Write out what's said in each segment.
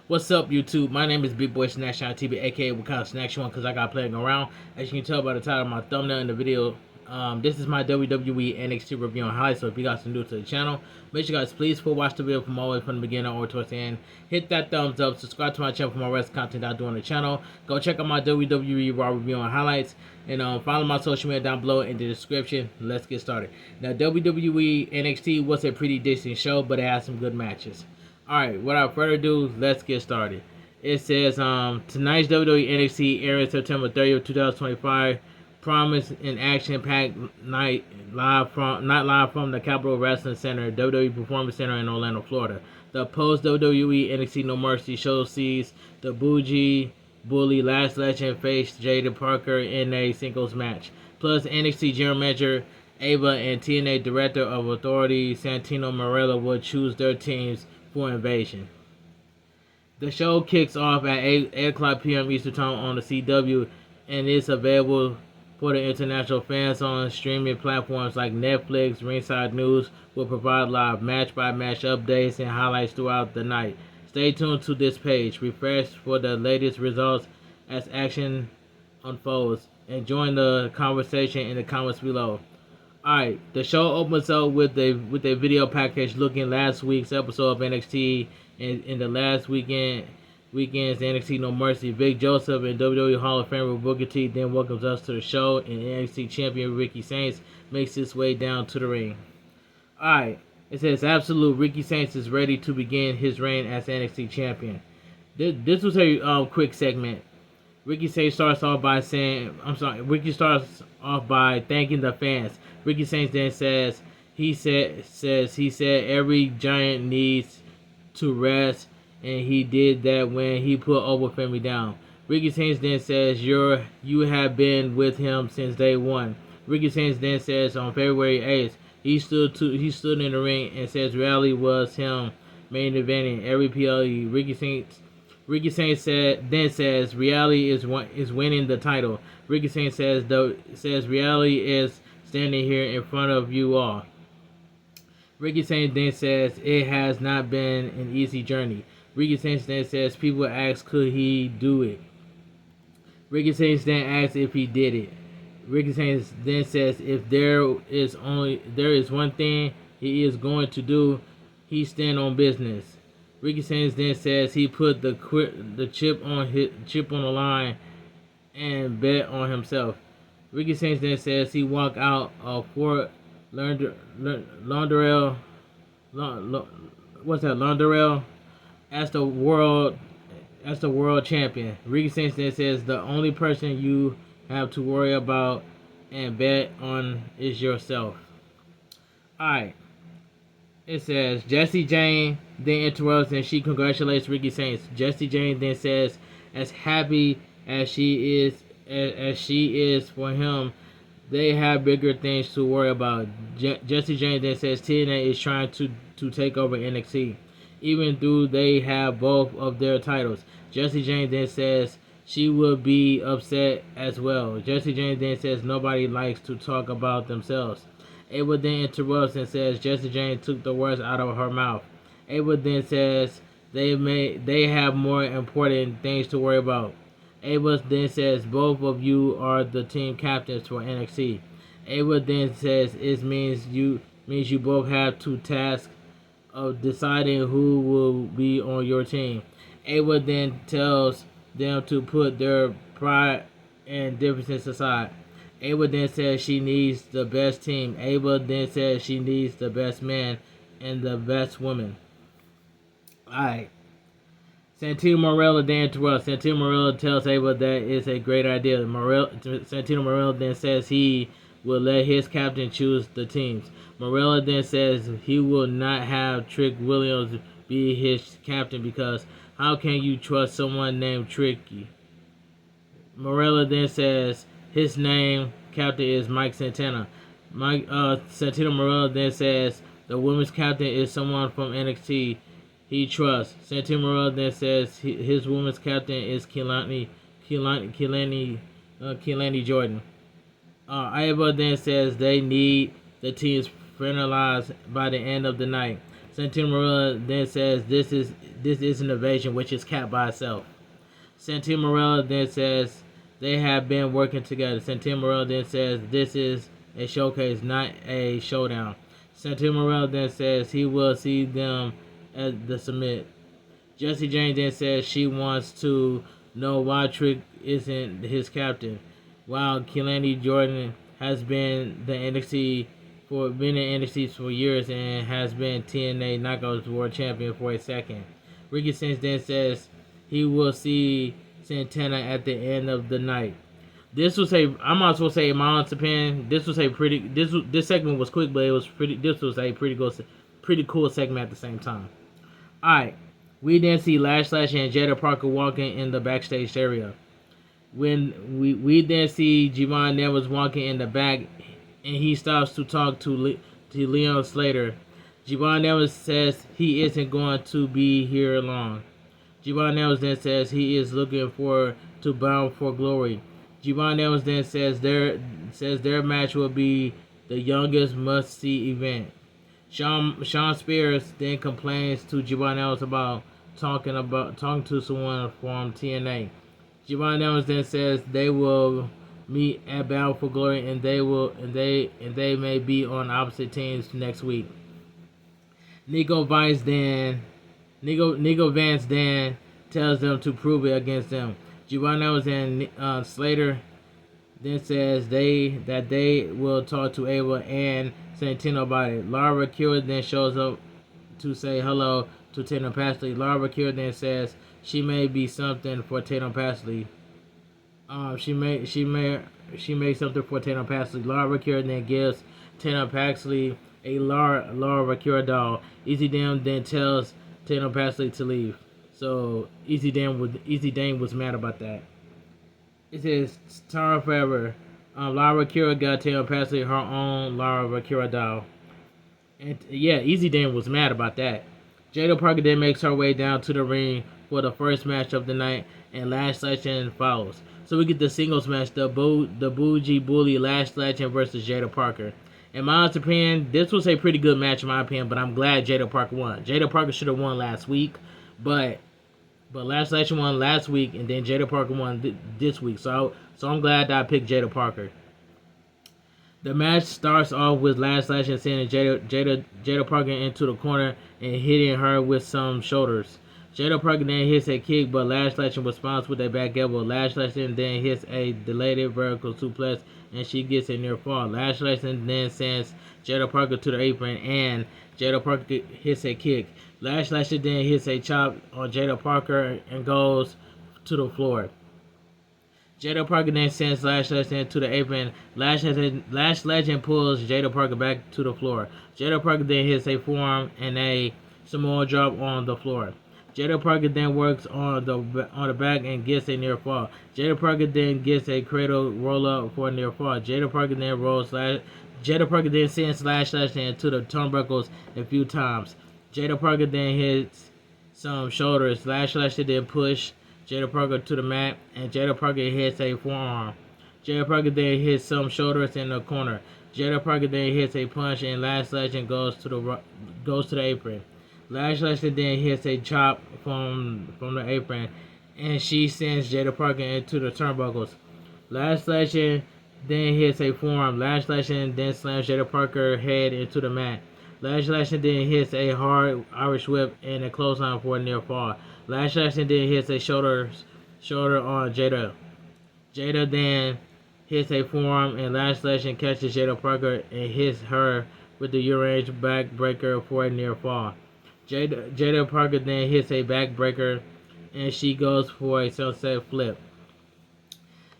What's up, YouTube? My name is Bigboysnacksjonnytv, aka we call Snacks One because I got playing around. As you can tell by the title of my thumbnail in the video, this is my WWE NXT review on highlights. So if you guys are new to the channel, make sure you guys please watch the video from all the way from the beginning or towards the end. Hit that thumbs up, subscribe to my channel for more wrestling content I do on the channel. Go check out my WWE Raw review on highlights, and follow my social media down below in the description. Let's get started. Now, WWE NXT was a pretty decent show, but it had some good matches. Alright, without further ado, let's get started. It says, tonight's WWE NXT airing September 30th, 2025. Promise an action-packed night not live from the Capitol Wrestling Center, WWE Performance Center in Orlando, Florida. The post-WWE NXT No Mercy show sees the Bougie Bully Last Legend face Jada Parker in a singles match. Plus, NXT General Manager Ava and TNA Director of Authority Santino Marella will choose their teams for Invasion. The show kicks off at 8 o'clock p.m. Eastern Time on the CW and is available for the international fans on streaming platforms like Netflix. Ringside News will provide live match-by-match updates and highlights throughout the night. Stay tuned to this page. Refresh for the latest results as action unfolds, and join the conversation in the comments below. Alright, the show opens up with a video package looking last week's episode of NXT and in the last weekend's NXT No Mercy. Vic Joseph and WWE Hall of Famer Booker T then welcomes us to the show, and NXT champion Ricky Saints makes his way down to the ring. Alright, it says absolute Ricky Saints is ready to begin his reign as NXT champion. This was a quick segment. Ricky Saints starts off by thanking the fans. Ricky Saints then says he said every giant needs to rest, and he did that when he put Over Family down. Ricky Saints then says you have been with him since day one. Ricky Saints then says on February 8th he stood in the ring and says reality was him main eventing every PLE. Ricky Saints says reality is winning the title. Ricky Saints says reality is standing here in front of you all. Ricky Saints then says it has not been an easy journey. Ricky Saints then says people ask could he do it. Ricky Saints then asks if he did it. Ricky Saints then says if there is one thing he is going to do, he stand on business. Ricky Saints then says he put the chip on the line and bet on himself. Ricky Saints then says he walked out of Fort Lauderdale as the world champion. Ricky Saints then says the only person you have to worry about and bet on is yourself. Alright. It says Jessie Jane then interrupts and she congratulates Ricky Saints. Jessie Jane then says as happy as she is for him, they have bigger things to worry about. Jessie Jane then says TNA is trying to take over NXT, even though they have both of their titles. Jessie Jane then says she will be upset as well. Jessie Jane then says nobody likes to talk about themselves. Ava then interrupts and says Jessie Jane took the words out of her mouth. Ava then says they have more important things to worry about. Ava then says both of you are the team captains for NXT. Ava then says it means you both have two tasks of deciding who will be on your team. Ava then tells them to put their pride and differences aside. Ava then says she needs the best team. Ava then says she needs the best man and the best woman. Alright. Santino Marella then interrupts. Santino Marella tells Ava that it's a great idea. Santino Marella then says he will let his captain choose the teams. Marella then says he will not have Trick Williams be his captain because how can you trust someone named Tricky? Marella then says his name captain is Mike Santana. Santino Marella then says the women's captain is someone from NXT he trusts. Santino Marella then says his women's captain is Keilani Jordan. Ava then says they need the teams finalized by the end of the night. Santino Marella then says this is an invasion which is capped by itself. Santino Marella then says they have been working together. Santino Marella then says this is a showcase, not a showdown. Santino Marella then says he will see them at the summit. Jessie Jane then says she wants to know why Trick isn't his captain, while Kelani Jordan has been in NXT for years and has been TNA Knockouts World Champion for a second. Ricky Sings then says he will see Santana at the end of the night. This was I might as well say in my honest opinion, this segment was quick, but this was a pretty cool segment at the same time. Alright. We then see Lash and Jada Parker walking in the backstage area. When we then see Javon Neville walking in the back, and he stops to talk to Leon Slater. Javon Neville says he isn't going to be here long. Javon Neville then says he is looking forward to Bound for Glory. Javon Neville then says their match will be the youngest must-see event. Sean Spears then complains to Javon Neville about talking to someone from TNA. Javon Evans then says they will meet at Bound for Glory and they may be on opposite teams next week. Nico Vance then tells them to prove it against them. Javon Evans and Slater then says that they will talk to Ava and Santino about it. Laura Kira then shows up to say hello to Tatum Pasley. Laura Kira then says she may be something for Tatum Pasley. She may something for Tatum Pasley. Laura Kira then gives Tatum Pasley a Laura Kira doll. Easy Dame then tells Tatum Pasley to leave. So Easy Dame was mad about that. It says Tara Forever. Laura Kira got Tatum Pasley her own Laura Kira doll. And yeah, Easy Dame was mad about that. Jada Parker then makes her way down to the ring for the first match of the night, and Lash Legend follows. So we get the singles match, the Bougie Bully Lash Legend versus Jada Parker. In my honest opinion, this was a pretty good match in my opinion, but I'm glad Jada Parker won. Jada Parker should have won last week, but Lash Legend won last week, and then Jada Parker won this week. So I'm glad that I picked Jada Parker. The match starts off with Lash Legend sending Jada Parker into the corner and hitting her with some shoulders. Jada Parker then hits a kick, but Lash Legend responds with a back elbow. Lash Legend then hits a delayed vertical suplex, and she gets a near fall. Lash Legend then sends Jada Parker to the apron, and Jada Parker hits a kick. Lash Legend then hits a chop on Jada Parker and goes to the floor. Jada Parker then sends Lash Legend to the apron. Lash Legend pulls Jada Parker back to the floor. Jada Parker then hits a forearm and a Samoa drop on the floor. Jada Parker then works on the back and gets a near fall. Jada Parker then gets a cradle roll up for a near fall. Jada Parker then sends Lash Legend to the turnbuckles a few times. Jada Parker then hits some shoulders. Lash Legend then push Jada Parker to the mat, and Jada Parker hits a forearm. Jada Parker then hits some shoulders in the corner. Jada Parker then hits a punch, and Lash Legend goes to the apron. Lash Legend then hits a chop from the apron, and she sends Jada Parker into the turnbuckles. Lash Legend then hits a forearm. Lash Legend then slams Jada Parker's head into the mat. Lash Legend then hits a hard Irish whip and a clothesline for a near fall. Lash Legend then hits a shoulder on Jada. Jada then hits a forearm, and Lash Legend catches Jada Parker and hits her with the Uranage backbreaker for a near fall. Jada Parker then hits a backbreaker, and she goes for a sunset flip.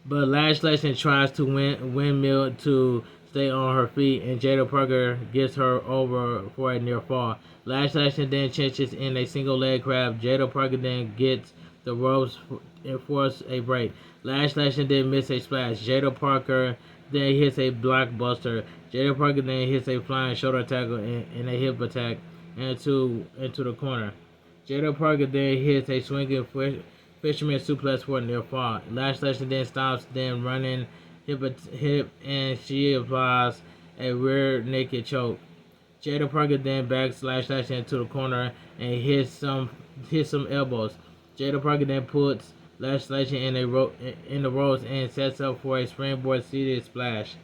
But Lash Legend tries to windmill to stay on her feet, and Jada Parker gets her over for a near fall. Lash Legend then cinches in a single leg crab. Jada Parker then gets the ropes and forces a break. Lash Legend then misses a splash. Jada Parker then hits a blockbuster. Jada Parker then hits a flying shoulder tackle and a hip attack into the corner. Jada Parker then hits a swinging fisherman suplex for a near fall. Lash Legend then stops, then running hip, and she applies a rear naked choke. Jada Parker then backs Slash into the corner and hits some elbows. Jada Parker then puts Slash in the ropes and sets up for a springboard seated splash.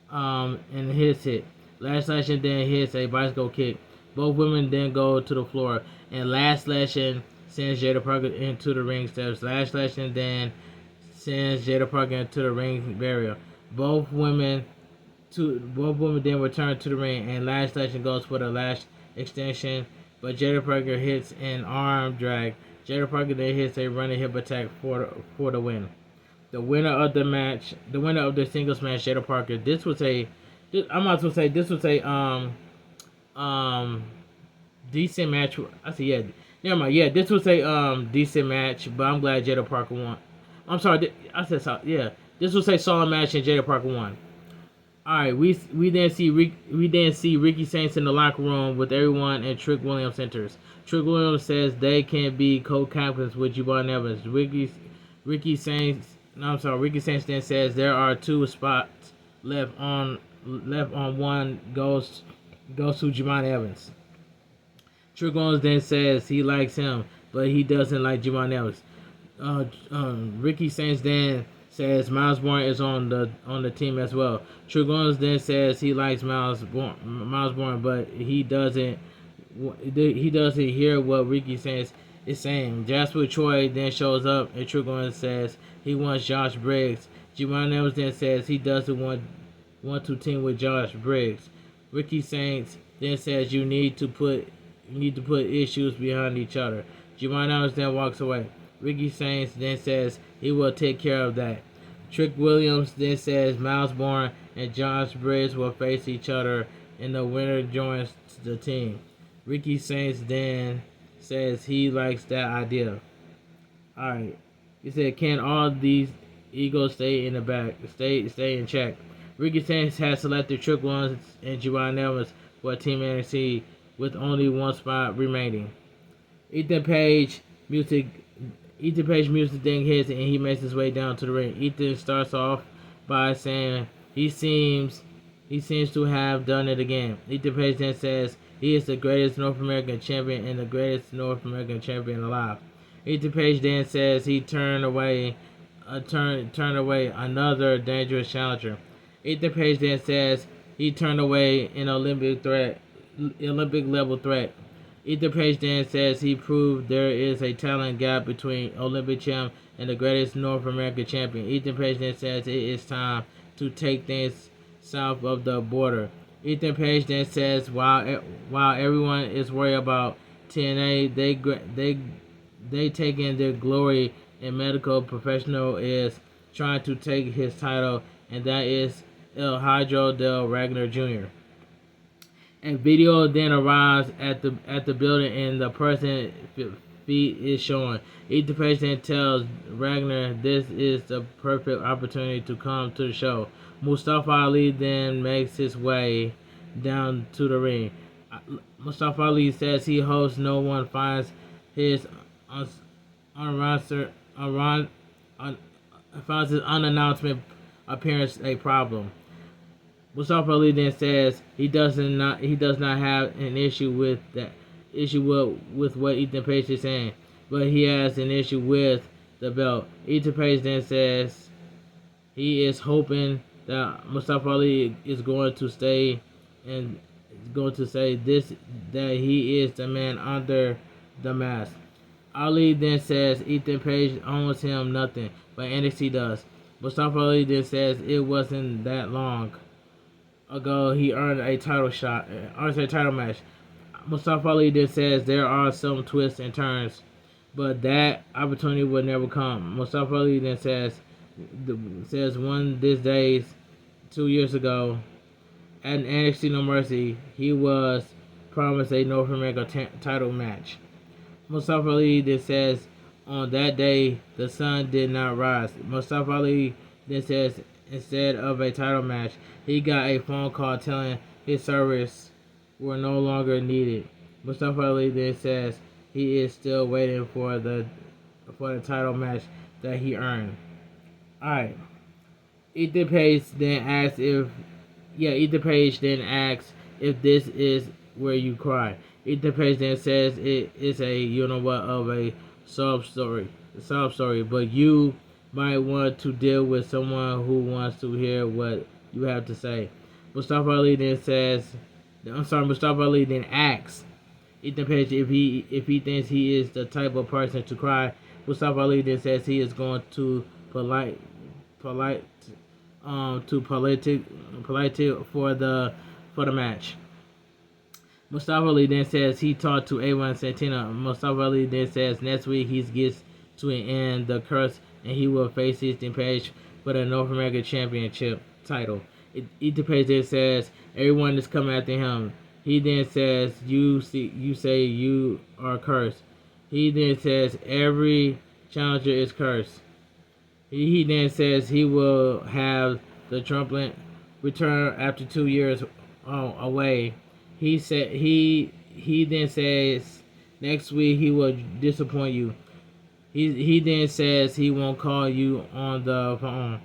And hits it. Slash then hits a bicycle kick. Both women then go to the floor, and Slash sends Jada Parker into the ring steps. Slash then sends Jada Parker into the ring barrier. Both women then return to the ring, and Slash goes for the lash extension, but Jada Parker hits an arm drag. Jada Parker then hits a running hip attack for the win. The winner of the singles match, Jada Parker. This was a decent match. I said yeah, never mind. Yeah, this was a decent match, but I'm glad Jada Parker won. I'm sorry, I said so. Yeah, this was a solid match and Jada Parker won. All right, we then see Ricky Saints in the locker room with everyone, and Trick Williams enters. Trick Williams says they can be co-captains with Juwan Evans. Ricky Saints then says there are 2 spots left on one goes to Juwan Evans. Trick Williams then says he likes him, but he doesn't like Juwan Evans. Ricky Saints then says Miles Bourne is on the team as well. Trick Williams then says he likes Miles Bourne, but he doesn't hear what Ricky Saints is saying. Jasper Troy then shows up, and Trick Williams says he wants Josh Briggs. Juwan Evans then says he doesn't want to team with Josh Briggs. Ricky Saints then says you need to put issues behind each other. Juwan Evans then walks away. Ricky Saints then says he will take care of that. Trick Williams then says Miles Bourne and Josh Briggs will face each other, and the winner joins the team. Ricky Saints then says he likes that idea. Alright. He said, can all these egos stay in the back? Stay in check. Ricky Saints has selected Trick Williams and Juwan Evans for Team NXT with only 1 spot remaining. Ethan Page music thing hits, and he makes his way down to the ring. Ethan starts off by saying he seems to have done it again. Ethan Page then says he is the greatest North American champion and the greatest North American champion alive. Ethan Page then says he turned away another dangerous challenger. Ethan Page then says he turned away an Olympic level threat. Ethan Page then says he proved there is a talent gap between Olympic champ and the greatest North American champion. Ethan Page then says it is time to take things south of the border. Ethan Page then says while everyone is worried about TNA, they taking their glory, and medical professional is trying to take his title, and that is El Hydro del Ragnar Jr. A video then arrives at the building, and the person feed is shown. Ethan Page then tells Ragnar this is the perfect opportunity to come to the show. Mustafa Ali then makes his way down to the ring. Mustafa Ali says he hopes no one finds his unannouncement appearance a problem. Mustafa Ali then says he does not have an issue with what Ethan Page is saying, but he has an issue with the belt. Ethan Page then says he is hoping that Mustafa Ali is going to stay and is going to say that he is the man under the mask. Ali then says Ethan Page owes him nothing, but NXT does. Mustafa Ali then says it wasn't that long ago he earned a title match. Mustafa Ali then says there are some twists and turns, but that opportunity will never come. Mustafa Ali then says one these days, 2 years ago, at NXT No Mercy, he was promised a North American title match. Mustafa Ali then says on that day the sun did not rise. Mustafa Ali then says instead of a title match, he got a phone call telling his service were no longer needed. Mustafa Ali then says he is still waiting for the title match that he earned. Alright. Ethan Page then asks if this is where you cry. Ethan Page then says it is a of a sob story, but you might want to deal with someone who wants to hear what you have to say. Mustafa Ali then Mustafa Ali then asks Ethan Page if he thinks he is the type of person to cry. Mustafa Ali then says he is going to polite for the match. Mustafa Ali then says he talked to A1 Santino. Mustafa Ali then says next week he gets to end the curse and he will face Ethan Page for the North American Championship title. Ethan Page then says everyone is coming after him. He then says you say you are cursed. He then says every challenger is cursed. He then says he will have the trumpet return after 2 years away. He then says next week he will disappoint you. He then says he won't call you on the phone.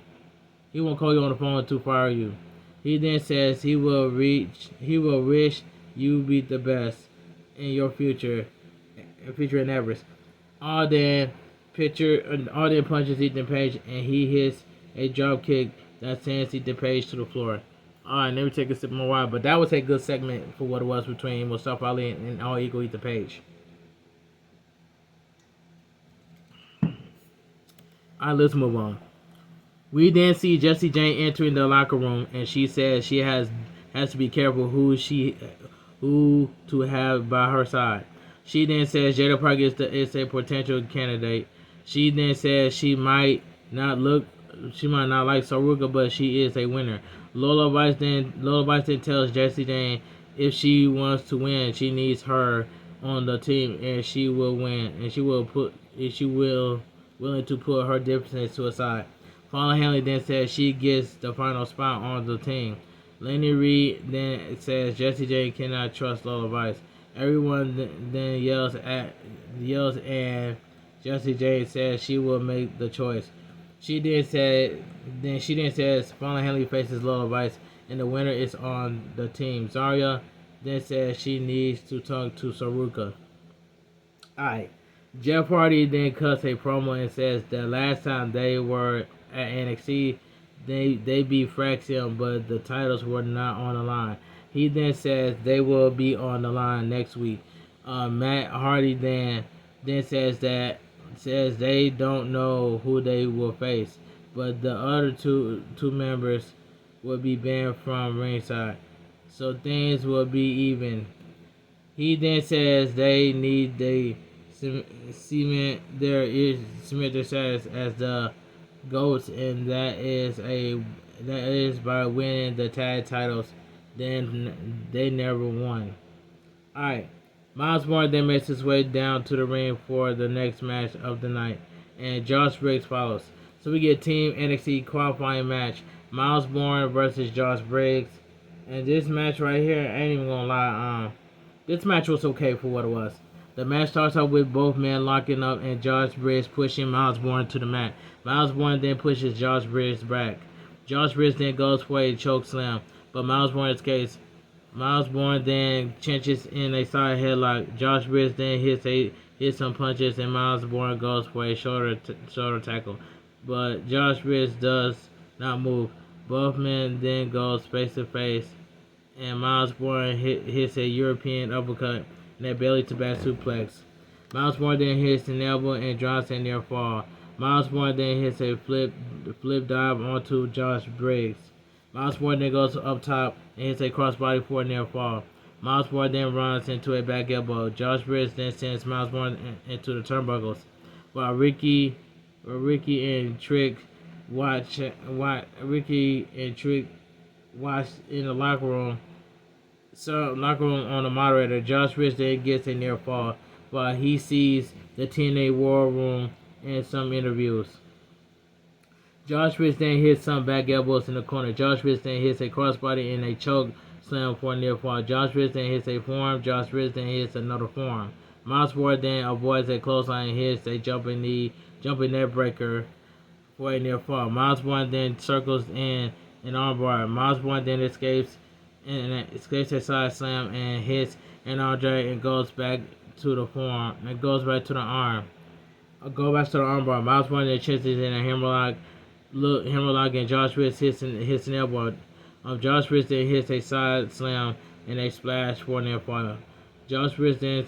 He won't call you on the phone to fire you. He then says he will wish you be the best in your future endeavors. All then punches Ethan Page and he hits a drop kick that sends Ethan Page to the floor. Alright, let me take a sip more water, but that was a good segment for what it was between Mustafa Ali and All Eagle Ethan Page. Alright, let's move on. We then see Jessie Jane entering the locker room, and she says she has to be careful who to have by her side. She then says Jada Park is a potential candidate. She then says she might not like Saruka, but she is a winner. Lola Vice then tells Jessie Jane if she wants to win, she needs her on the team, and she will win, and she will willing to put her differences to a side. Fallon Henley then says she gets the final spot on the team. Lenny Reed then says Jessie Jane cannot trust Lola Vice. Everyone then yells and Jessie Jane says she will make the choice. She then says Fallon Henley faces Lola Vice and the winner is on the team. Zarya then says she needs to talk to Saruka. Alright. Jeff Hardy then cuts a promo and says the last time they were at NXT, they beat Fraxium, but the titles were not on the line. He then says they will be on the line next week. Matt Hardy then says they don't know who they will face, but the other two members will be banned from ringside, so things will be even. He then says they need cement their status as the GOATs, and that is by winning the tag titles. Then they never won. Alright, Miles Bourne then makes his way down to the ring for the next match of the night, and Josh Briggs follows. So we get Team NXT qualifying match, Miles Bourne versus Josh Briggs, and this match right here, I ain't even gonna lie, this match was okay for what it was. The match starts off with both men locking up and Josh Briggs pushing Miles Bourne to the mat. Miles Bourne then pushes Josh Briggs back. Josh Briggs then goes for a choke slam, but Miles Bourne escapes. Miles Bourne then cinches in a side headlock. Josh Briggs then hits some punches and Miles Bourne goes for a shoulder tackle, but Josh Briggs does not move. Both men then go face to face, and Miles Bourne hits a European uppercut and a belly to back suplex. Miles Bourne then hits an elbow and drops a near fall. Miles Bourne then hits a flip dive onto Josh Briggs. Miles Bourne then goes up top and hits a crossbody for a near fall. Miles Bourne then runs into a back elbow. Josh Briggs then sends Miles Bourne into the turnbuckles, while Ricky and Trick watch in the locker room. So locker room on the moderator. Josh Briggs then gets a near fall while he sees the TNA War Room in some interviews. Josh Briggs then hits some back elbows in the corner. Josh Briggs then hits a crossbody and a choke slam for a near fall. Josh Briggs then hits a forearm. Josh Briggs then hits another forearm. Miles Bourne then avoids a clothesline and hits a jumping neck breaker for a near fall. Miles Bourne then circles in an armbar. Miles Bourne then escapes and escapes a side slam and hits an Andre and goes back to the forearm and goes back to the arm. Go back to the armbar. Miles Warren then chases in a hammerlock, and Josh Briggs hits an elbow. Josh Briggs then hits a side slam and a splash for near fall. Josh Briggs then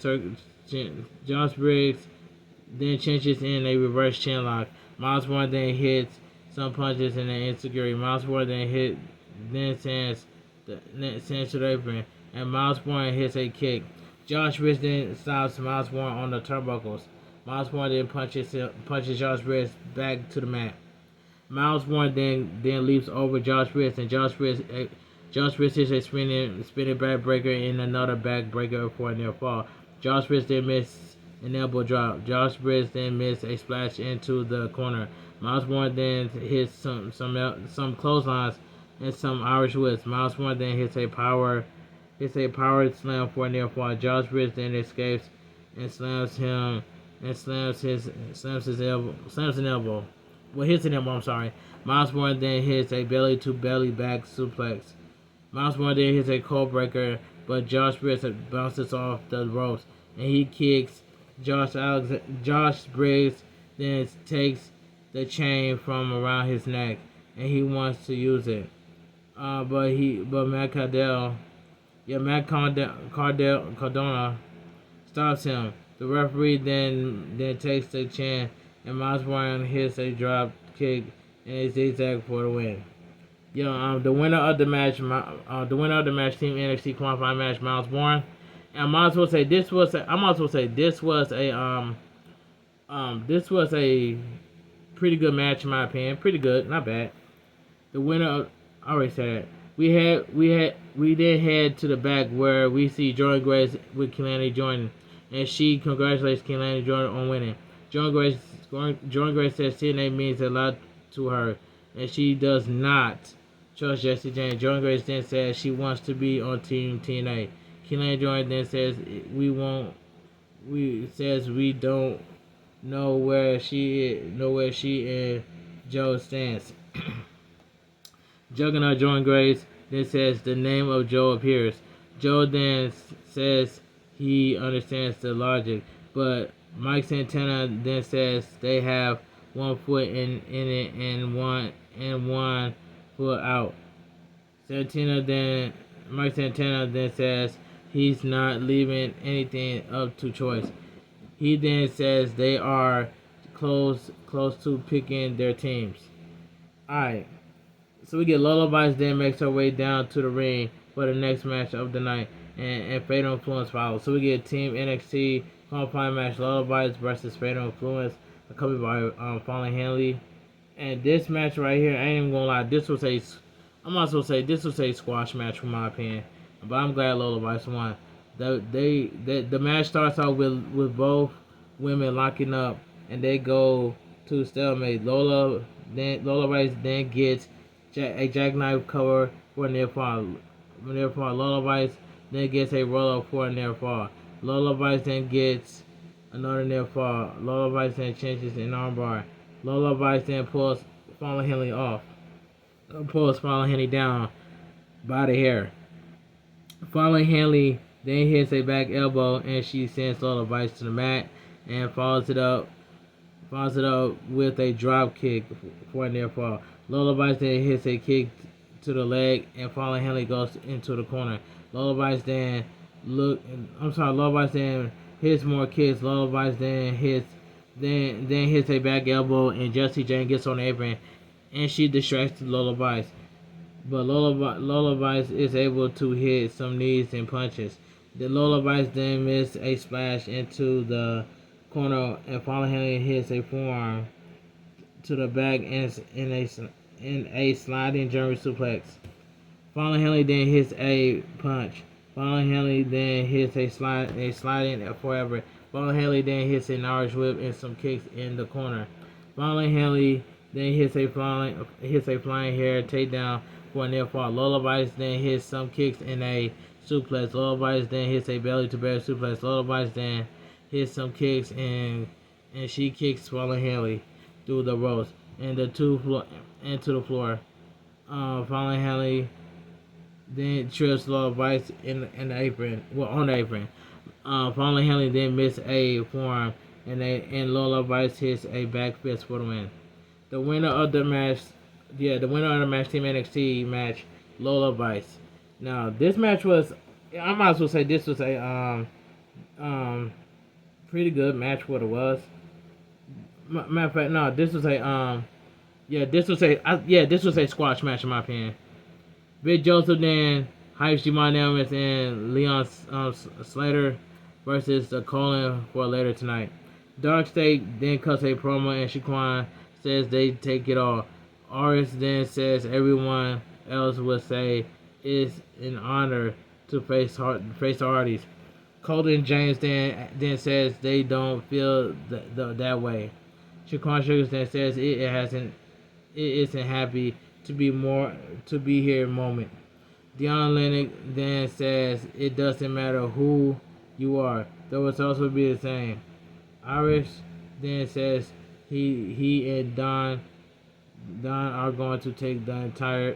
changes in a reverse chin lock. Miles Warren then hits some punches in the insecurity. Miles Warren then sends to the apron, and Miles Warren hits a kick. Josh Briggs then stops Miles Warren on the turnbuckles. Miles Warren then punches Josh Briggs back to the mat. Miles Warren then leaps over Josh Briggs, and Josh Briggs hits a spinning backbreaker and another backbreaker for a near fall. Josh Briggs then missed an elbow drop. Josh Briggs then missed a splash into the corner. Miles Warren then hits some clotheslines and some Irish whips. Miles Warren then hits a power slam for a near fall. Josh Briggs then escapes and slams an elbow. Well, hits an elbow. I'm sorry. Miles Warren then hits a belly to belly back suplex. Miles Warren then hits a cold breaker, but Josh Briggs bounces off the ropes and he kicks Josh Briggs then takes the chain from around his neck and he wants to use it. But Matt Cardona stops him. The referee then takes the chain and Miles Warren hits a drop kick and a zigzag for the win. The winner of the match, Team NXT qualifying match, Miles Warren. And I might as well say this was a pretty good match in my opinion. Pretty good, not bad. The winner, I already said that. We then head to the back where we see Jordan Grace with Kehlani Jordan, and she congratulates Kehlani Jordan on winning. Jordan Grace says TNA means a lot to her, and she does not trust Jesse James. Jordan Grace then says she wants to be on Team TNA. Kehlani Jordan then says we don't know where she and Joe stands. Juggernaut Jordan Grace then says the name of Joe appears. Joe then says he understands the logic, but Mike Santana then says they have 1 foot in it and one foot out. Mike Santana then says he's not leaving anything up to choice. He then says they are close to picking their teams. Alright. So we get Lola Vice then makes her way down to the ring for the next match of the night, and Fatal Influence follows. So we get Team NXT qualifying match, Lola Vice versus Fatal Influence, accompanied by Fallon Henley. And this match right here, I ain't even gonna lie, this was a squash match from my opinion. But I'm glad Lola Vice won. The match starts out with both women locking up, and they go to stalemate. Lola Vice then gets a jackknife cover for a near fall. Lola Vice then gets a roll up for a near fall. Lola Vice then gets another near fall. Lola Vice then changes an armbar. Lola Vice then pulls Fallon Henley off. Pulls Fallon Henley down by the hair. Fallon Henley then hits a back elbow and she sends Lola Vice to the mat and follows it up with a drop kick for a near fall. Lola Vice then hits a kick to the leg and Fallon Henley goes into the corner. Lola Vice then hits more kicks. Lola Vice then hits a back elbow and Jesse Jane gets on the apron and she distracts Lola Vice. But Lola Vice is able to hit some knees and punches. The Lola Vice then missed a splash into the corner and Fallon Henley hits a forearm to the back in a sliding German suplex. Fallon Henley then hits a punch. Fallon Henley then hits a sliding forever. Fallon Henley then hits an Irish whip and some kicks in the corner. Fallon Henley then hits a flying hair takedown for a near fall. Lola Vice then hits some kicks in a suplex. Lola Vice then hits a belly to belly suplex. Lola Vice then hits some kicks and she kicks Fallon Henley through the ropes and into the floor. Fallon Henley then trips Lola Vice in the apron, well on the apron. Fallen Henley then missed a forearm, and Lola Vice hits a back fist for the win. The winner of the match, the winner of the match, Team NXT match, Lola Vice. Now this match was, I might as well say this was a pretty good match. What it was. Matter of fact, no, this was a this was a squash match in my opinion. Big Joseph then hypes Jamal Evans and Leon Slater versus the Colin for later tonight. Dark State then cuts a promo and Shaquan says they take it all. Aris then says everyone else would say it's an honor to face the Hardys. Colton James then says they don't feel that way. Shaquan Sugars then says it isn't happy to be here moment. Dion Lennox then says it doesn't matter who you are, though it's also be the same. Irish then says he and Don are going to take the entire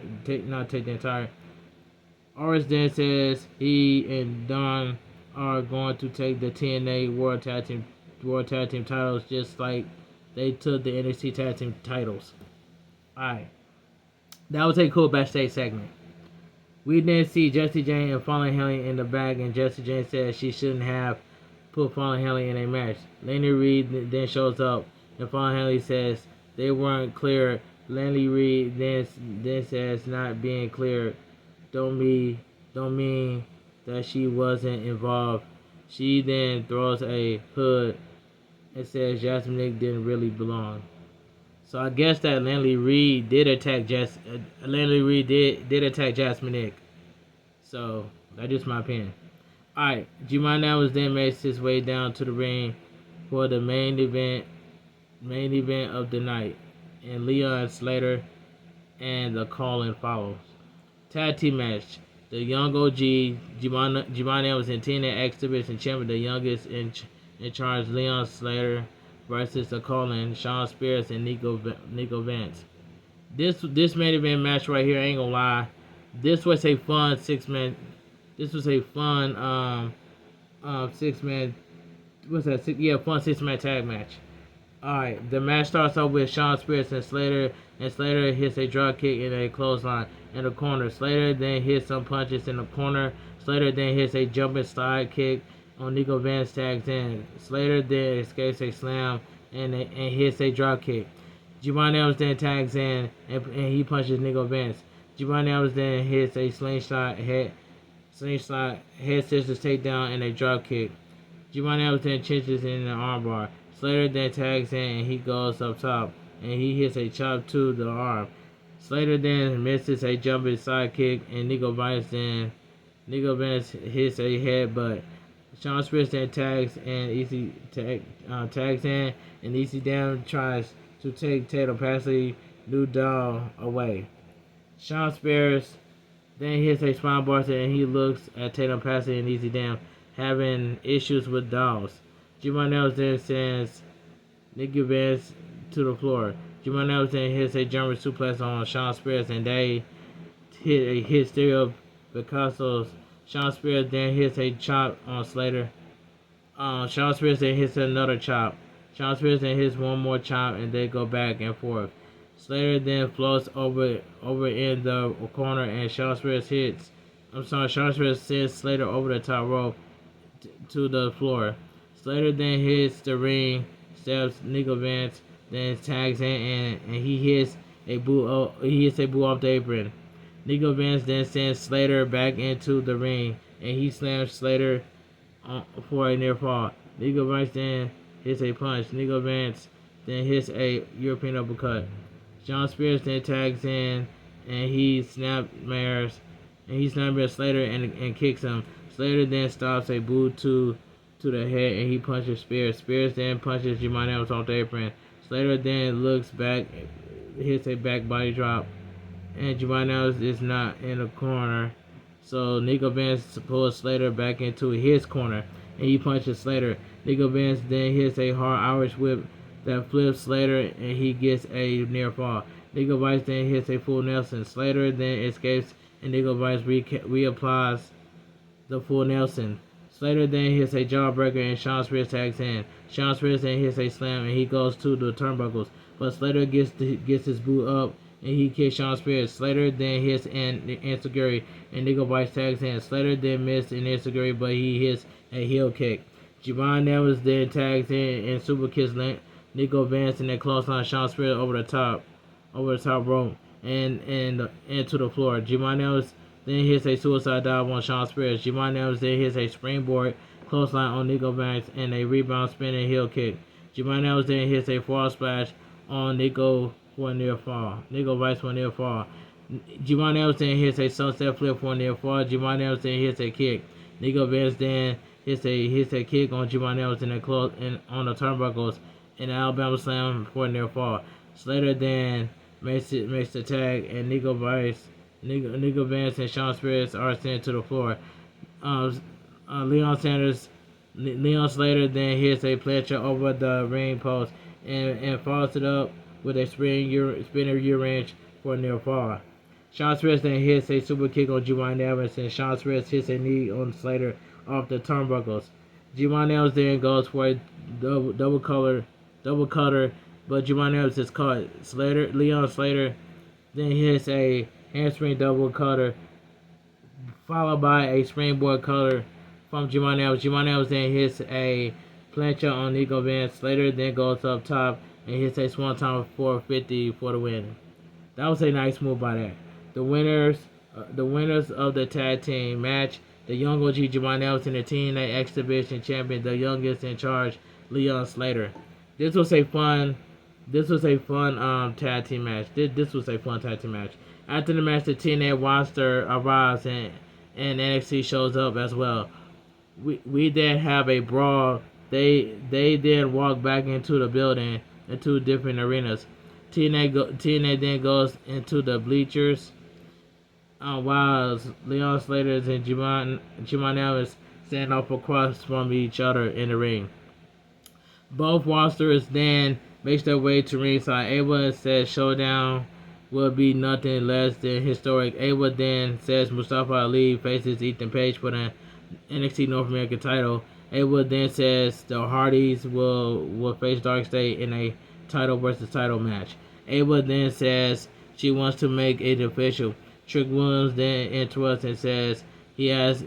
Irish then says he and Don are going to take the TNA World Tag Team titles just like they took the NXT Tag Team titles. Alright. That was a cool backstage segment. We then see Jessie Jane and Fallon Henley in the back, and Jessie Jane says she shouldn't have put Fallon Henley in a match. Laney Reed then shows up, and Fallon Henley says they weren't clear. Laney Reed then says not being clear don't mean that she wasn't involved. She then throws a hood and says Jasmine Nick didn't really belong. So I guess that Laney Reed did attack Jasmine Nick. So that's just my opinion. Alright, Jamal Evans then makes his way down to the ring for the main event of the night. And Leon Slater and the call-in follows. Tag team match. The young OG, Jamal Evans and TNA X Division Champion, the youngest in charge, Leon Slater versus the call-in, Sean Spears and Nico Vance. This main event match right here, I ain't gonna lie, this was a fun six-man tag match. Alright, the match starts off with Sean Spears and Slater hits a drop kick and a clothesline in the corner. Slater then hits some punches in the corner. Slater then hits a jumping slide kick on Nico Vance tags in. Slater then escapes a slam and hits a drop kick. Jamal Evans then tags in and he punches Nico Vance. Jamal Evans then hits a slingshot head scissors takedown and a drop kick. Jamal Evans then cinches in the armbar. Slater then tags in and he goes up top and he hits a chop to the arm. Slater then misses a jumping side kick and Nico Vance hits a headbutt. Sean Spears then tags in and EC tries to take Tatum Pasley New Doll away. Sean Spears then hits a spine buster and he looks at Tatum Pasley and EC having issues with dolls. Jamal Evans then sends Nicky Vance to the floor. Jamal Evans then hits a German suplex on Sean Spears and they hit a Hysteria Picasso's. Sean Spears then hits a chop on Slater. Sean Spears then hits another chop. Sean Spears then hits one more chop and they go back and forth. Slater then floats over in the corner and Sean Spears sends Slater over the top rope to the floor. Slater then hits the ring, stabs Nico Vance, then tags in and he hits a boot off the apron. Nico Vance then sends Slater back into the ring and he slams Slater for a near fall. Nico Vance then hits a punch. Nico Vance then hits a European uppercut. Sean Spears then tags in and he snapmares Slater and kicks him. Slater then stops a boot to the head and he punches Spears. Spears then punches Jamal Evans off the apron. Slater then looks back, hits a back body drop, and Jamal Evans is not in the corner. So Nico Vance pulls Slater back into his corner and he punches Slater. Nico Vance then hits a hard Irish whip that flips Slater and he gets a near fall. Nico Vance then hits a full Nelson. Slater then escapes and Nico Vice reapplies the full Nelson. Slater then hits a jawbreaker and Sean Spears tags in. Sean Spears then hits a slam and he goes to the turnbuckles, but Slater gets his boot up and he kicks Sean Spears. Slater then hits an enziguri and Nico Vice tags in. Slater then missed an enziguri, but he hits a heel kick. Javon Nevers then tags in and super kicks Nico Vance and then clothesline Sean Spears over the top rope and into the floor. Javon Nevers then hits a suicide dive on Sean Spears. Javon Nevers then hits a springboard clothesline on Nico Vance and a rebound spinning heel kick. Javon Nevers then hits a fall splash on Nico for a near fall. Nico Vice for a near fall. Javon Nevers then hits a sunset flip for a near fall. Javon Nevers then hits a kick. Nico Vance then hits a kick on Javon Nevers on the turnbuckles and an Alabama slam for a near fall. Slater then makes the tag and Nico Vance and Sean Spears are sent to the floor. Leon Slater then hits a plancha over the ring post and follows it up with a spinner U-wrench for a near fall. Sean Spears then hits a super kick on Javon Nevers and Sean Spears hits a knee on Slater off the turnbuckles. Javon Nevers then goes for a double cutter, but Javon Nevers is caught. Leon Slater then hits a handspring double cutter, followed by a springboard cutter from Javon Nevers. Javon Nevers then hits a plancha on Nico Vance. Slater then goes up top and hits a swanton 450 for the win. That was a nice move by that. The winners of the tag team match: the Young OG Javon Nevers and the TNA X Division champion, the youngest in charge, Leon Slater. This was a fun tag team match. This was a fun tag team match. After the match, the TNA roster arrives and NXT shows up as well. We then have a brawl. They then walk back into the building in two different arenas. TNA then goes into the bleachers, while Leon Slater and Javon Nevers stand off across from each other in the ring. Both rosters then makes their way to ringside. Ava says showdown will be nothing less than historic. Ava then says Mustafa Ali faces Ethan Page for the NXT North American title. Ava then says the Hardys will face Dark State in a title versus title match. Ava then says she wants to make it official. Trick Williams then interrupts and says he has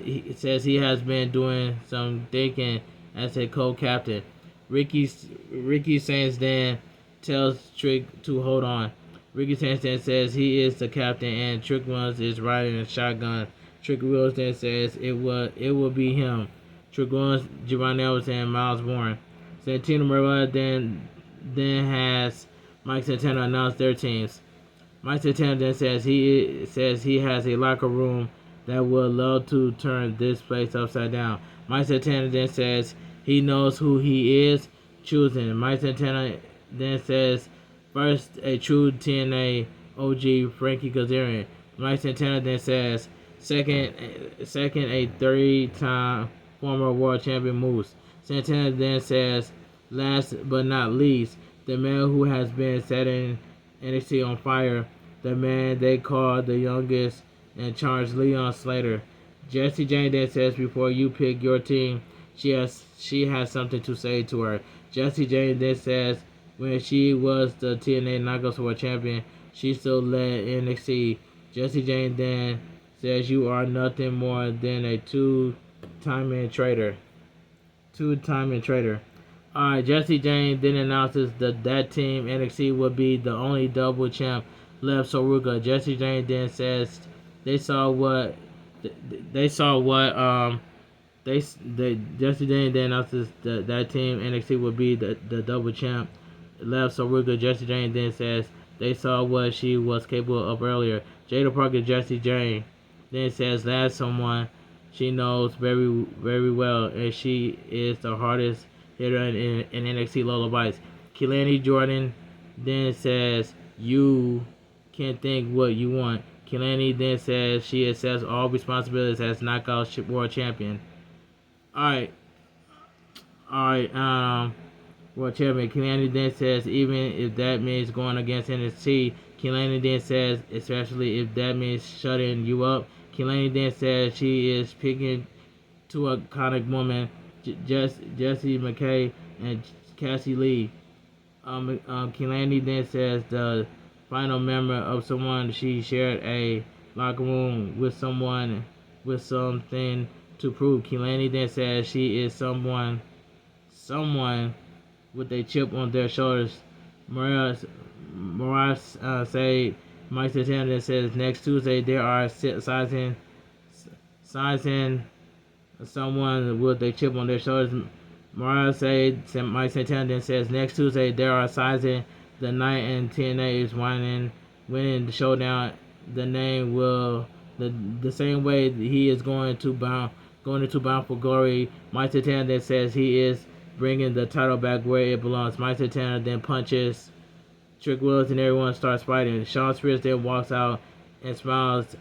been doing some thinking as a co-captain. Ricky Sainz then tells Trick to hold on. Ricky Sainz then says he is the captain and Trick Williams is riding a shotgun. Trick Williams then says it will be him. Trick Williams, Javon Nevers, and Miles Bourne. Santino Marella then has Mike Santana announce their teams. Mike Santana then says he has a locker room that would love to turn this place upside down. Mike Santana then says he knows who he is choosing. Mike Santana then says first a true TNA OG Frankie Kazarian. Mike Santana then says second a three-time former world champion Moose. Santana then says last but not least the man who has been setting NXT on fire, the man they call the youngest in charge, Leon Slater. Jessie Jane then says before you pick your team, she has something to say to her. Jessie Jane then says when she was the TNA Knockouts World Champion, she still led NXT. Jessie Jane then says you are nothing more than a two-time traitor. Alright, Jessie Jane then announces that team NXT would be the only double champ left. Saruka. Jessie Jane then says Jessie Jane then announces that team NXT would be the double champ left. Saruka. Jessie Jane then says they saw what she was capable of earlier. Jada Parker. Jessie Jane then says that's someone she knows very, very well, and she is the hardest hitter in NXT, Lola Vice. Kelani Jordan then says you can think what you want. Kelani then says she accepts all responsibilities as Knockout World Champion. Alright. World Champion. Keilani then says, even if that means going against NXT. Keilani then says, especially if that means shutting you up. Keilani then says she is picking two iconic women, Jessie McKay and Cassie Lee. Keilani then says the final member of someone she shared a locker room with someone with something to prove. Keilani then says she is someone with a chip on their shoulders. Mariah said, Mike Santino says next Tuesday they are sizing someone with a chip on their shoulders. Mariah said, Mike Santana says next Tuesday they are sizing the night and TNA is winning the showdown. The name will the same way he is going into Bound for Glory. Mike Santana then says he is bringing the title back where it belongs. Mike Santana then punches Trick Willis and everyone starts fighting. Shawn Spears then walks out and smiles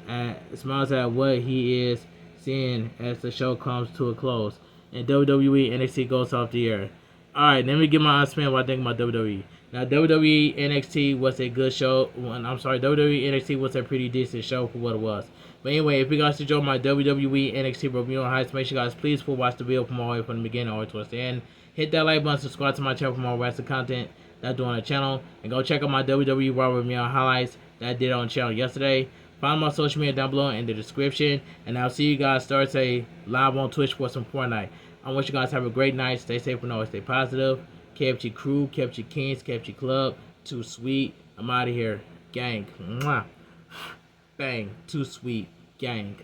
at what he is seeing as the show comes to a close. And WWE NXT goes off the air. Alright, let me get my spin what I think about WWE. Now, WWE NXT was a good show. WWE NXT was a pretty decent show for what it was. But anyway, if you guys enjoyed my WWE NXT review on highlights, make sure you guys please watch the video from all the way from the beginning all the way towards the end. Hit that like button, subscribe to my channel for more wrestling content that I do on the channel. And go check out my WWE Raw review on highlights that I did on the channel yesterday. Find my social media down below in the description. And I'll see you guys Thursday live on Twitch for some Fortnite. I wish you guys have a great night. Stay safe and always stay positive. Kept your crew, kept your kings, kept your club. Too sweet. I'm out of here. Gang. Mwah. Bang. Too sweet. Gang.